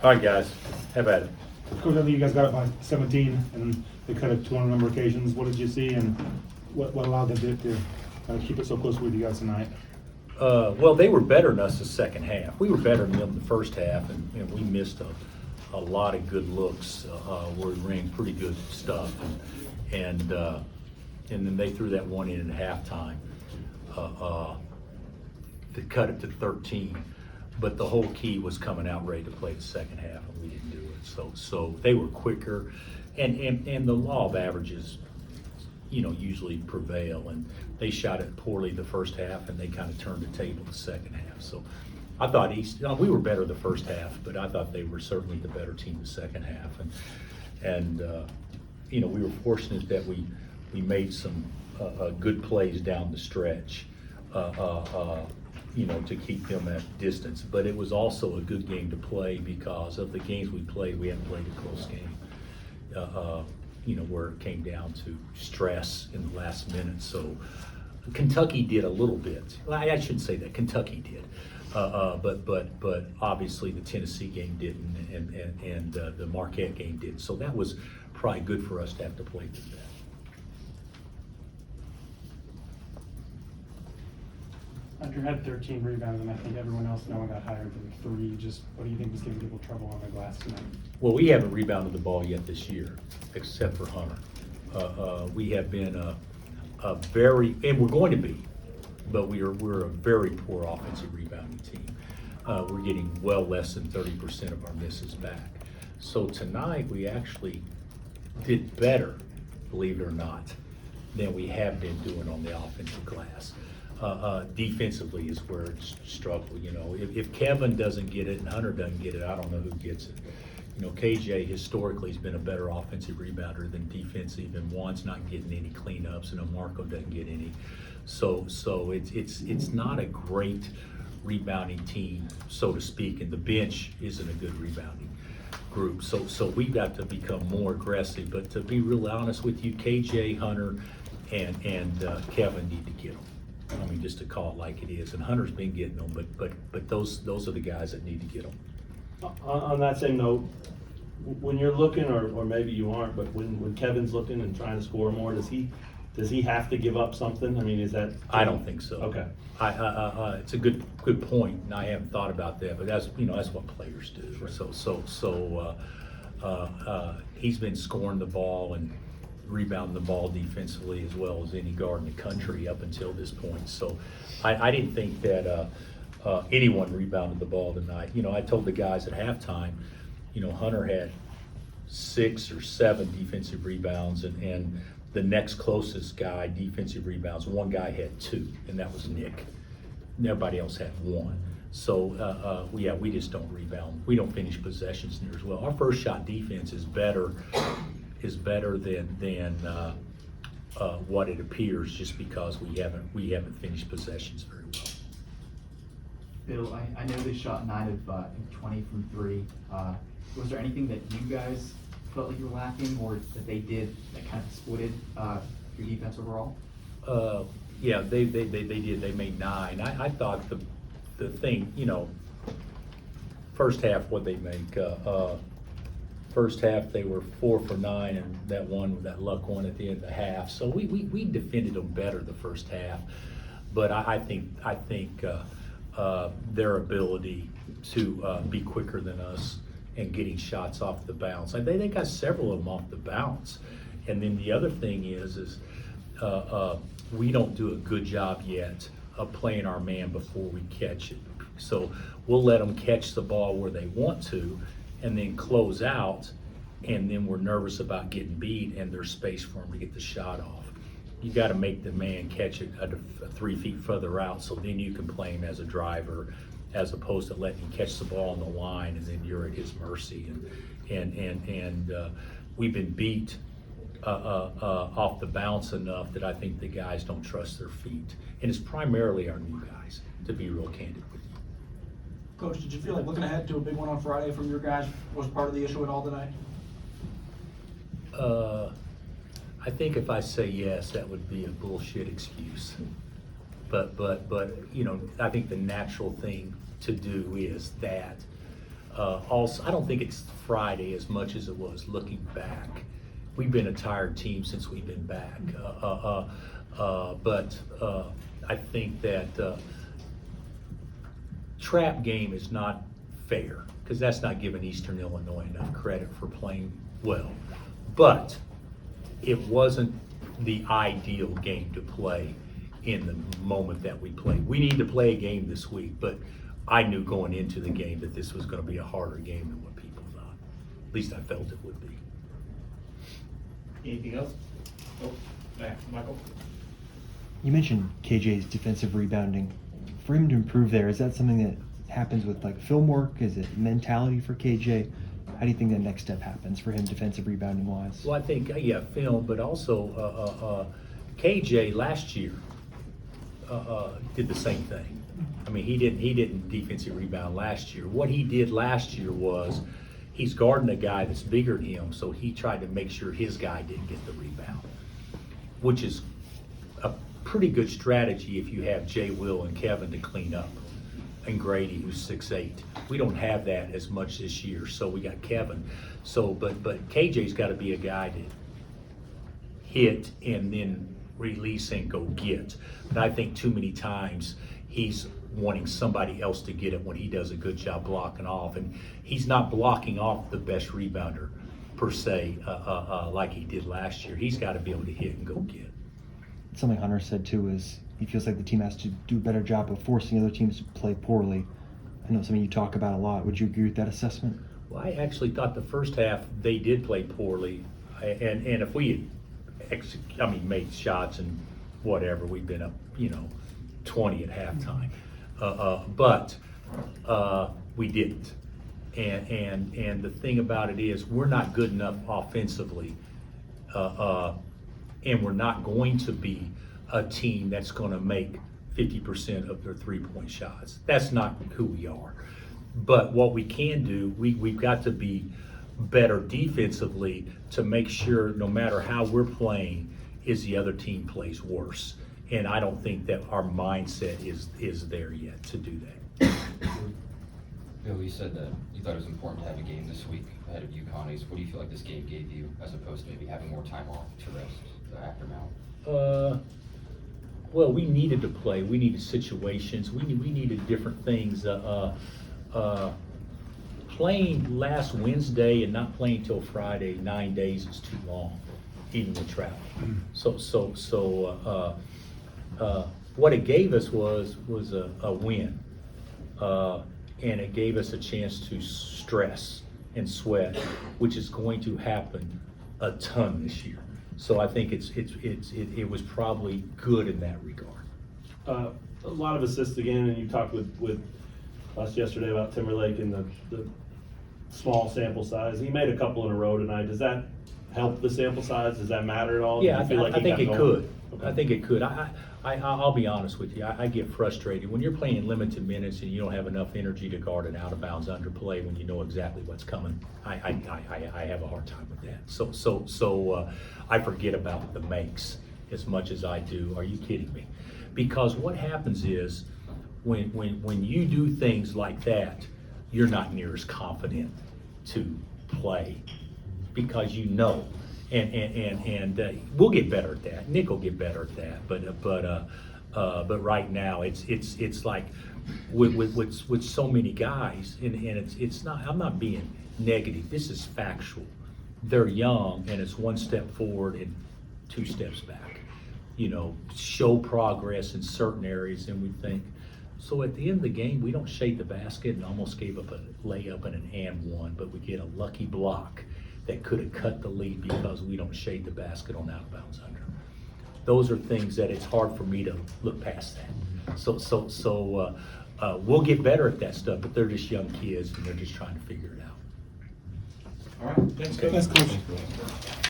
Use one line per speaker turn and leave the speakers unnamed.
All right, guys, have at it.
Coach, I think you guys got it by 17, and they cut it 2 on a number of occasions. What did you see, and what allowed them to keep it so close with you guys tonight?
Well, they were better than us the second half. We were better than them the first half, and we missed a lot of good looks where we ran pretty good stuff, and then they threw that one in at halftime to cut it to 13. But the whole key was coming out ready to play the second half, and we didn't do it. So they were quicker, and the law of averages, usually prevail. And they shot it poorly the first half, and they kind of turned the table the second half. So I thought we were better the first half, but I thought they were certainly the better team the second half. And we were fortunate that we made some good plays down the stretch. To keep them at distance. But it was also a good game to play because of the games we played. We haven't played a close game, where it came down to stress in the last minute. So Kentucky did a little bit. I shouldn't say that. Kentucky did. But obviously the Tennessee game didn't, and the Marquette game did. So that was probably good for us to have to play through that.
Hunter had 13 rebounds, and I think everyone else no one got higher than 3. Just what do you think was giving people trouble on the glass tonight?
Well, we haven't rebounded the ball yet this year, except for Hunter. We have been a very, and we're going to be, but we're a very poor offensive rebounding team. We're getting well less than 30% of our misses back. So tonight we actually did better, believe it or not, than we have been doing on the offensive glass. Defensively is where it's struggle. If Kevin doesn't get it and Hunter doesn't get it, I don't know who gets it. KJ historically has been a better offensive rebounder than defensive, and Juan's not getting any cleanups, and Marco doesn't get any. So it's not a great rebounding team, so to speak, and the bench isn't a good rebounding group. So we've got to become more aggressive. But to be real honest with you, KJ, Hunter, and Kevin need to get them. I mean, just to call it like it is. And Hunter's been getting them, but those are the guys that need to get them.
On that same note, when you're looking, or maybe you aren't, but when Kevin's looking and trying to score more, does he have to give up something? I mean, is that?
I don't think so.
Okay.
It's a good point, and I haven't thought about that, but that's what players do.
Sure.
So he's been scoring the ball and rebounding the ball defensively as well as any guard in the country up until this point. So I didn't think that anyone rebounded the ball tonight. I told the guys at halftime, Hunter had 6 or 7 defensive rebounds, and the next closest guy defensive rebounds, one guy had 2, and that was Nick. And everybody else had 1. So we just don't rebound. We don't finish possessions near as well. Our first shot defense is better than what it appears, just because we haven't finished possessions very well.
Bill, I know they shot 9 of 20 from 3. Was there anything that you guys felt like you were lacking, or that they did that kind of exploited your defense overall?
Yeah, they did. They made 9. I thought the thing, first half, what they make. First half they were 4 for 9, and that luck one at the end of the half. So we defended them better the first half, but I think their ability to be quicker than us and getting shots off the bounce. They got several of them off the bounce, and then the other thing is we don't do a good job yet of playing our man before we catch it. So we'll let them catch the ball where they want to, and then close out, and then we're nervous about getting beat, and there's space for them to get the shot off. You got to make the man catch it 3 feet further out, so then you can play him as a driver, as opposed to letting him catch the ball on the line, and then you're at his mercy. And we've been beat off the bounce enough that I think the guys don't trust their feet, and it's primarily our new guys, to be real candid with you.
Coach, did you feel like looking ahead to a big one on Friday from your guys was part of the issue at all tonight?
I think if I say yes, that would be a bullshit excuse. But I think the natural thing to do is that. Also, I don't think it's Friday as much as it was looking back. We've been a tired team since we've been back. But I think that trap game is not fair, because that's not giving Eastern Illinois enough credit for playing well. But it wasn't the ideal game to play in the moment that we played. We need to play a game this week, but I knew going into the game that this was going to be a harder game than what people thought. At least I felt it would be.
Anything else? Oh, Michael?
You mentioned KJ's defensive rebounding. For him to improve there, is that something that happens with like film work? Is it mentality for KJ? How do you think that next step happens for him defensive rebounding wise?
Well, I think, yeah, film, but also KJ last year did the same thing. I mean, he didn't defensive rebound last year. What he did last year was he's guarding a guy that's bigger than him, so he tried to make sure his guy didn't get the rebound, which is a pretty good strategy if you have Jay, Will, and Kevin to clean up, and Grady, who's 6'8". We don't have that as much this year, so we got Kevin. So, but KJ's got to be a guy to hit and then release and go get. But I think too many times he's wanting somebody else to get it when he does a good job blocking off, and he's not blocking off the best rebounder per se like he did last year. He's got to be able to hit and go get.
Something Hunter said too is he feels like the team has to do a better job of forcing other teams to play poorly. I know something you talk about a lot. Would you agree with that assessment?
Well, I actually thought the first half they did play poorly, and if we had made shots and whatever, we'd been up 20 at halftime, but we didn't. And the thing about it is we're not good enough offensively, and we're not going to be a team that's going to make 50% of their three-point shots. That's not who we are. But what we can do, we've got to be better defensively to make sure no matter how we're playing, is the other team plays worse. And I don't think that our mindset is there yet to do that.
Bill, you said that you thought it was important to have a game this week ahead of UConn. What do you feel like this game gave you as opposed to maybe having more time off to rest after Mount?
Well, we needed to play. We needed situations. We needed different things. Playing last Wednesday and not playing till Friday, 9 days is too long, even with travel. So what it gave us was a win, and it gave us a chance to stress and sweat, which is going to happen a ton this year. So I think it was probably good in that regard.
A lot of assists again, and you talked with us yesterday about Timberlake and the small sample size. He made a couple in a row tonight. Does that help the sample size? Does that matter at all?
Yeah,
Do you feel like
I
he
think
got
it
going?
could.
Okay.
I think it could. I'll be honest with you. I get frustrated when you're playing limited minutes and you don't have enough energy to guard an out of bounds underplay when you know exactly what's coming. I have a hard time with that. So I forget about the makes as much as I do. Are you kidding me? Because what happens is when you do things like that, you're not near as confident to play because you know. And we'll get better at that. Nick will get better at that. But right now it's like with so many guys, and it's not. I'm not being negative. This is factual. They're young, and it's one step forward and 2 steps back. Show progress in certain areas, and we think. So at the end of the game, we don't shade the basket and almost gave up a layup and an and one, but we get a lucky block that could have cut the lead because we don't shade the basket on out of bounds under. Those are things that it's hard for me to look past that. So we'll get better at that stuff, but they're just young kids and they're just trying to figure it out.
All right, thanks, Coach.
Thanks, Coach.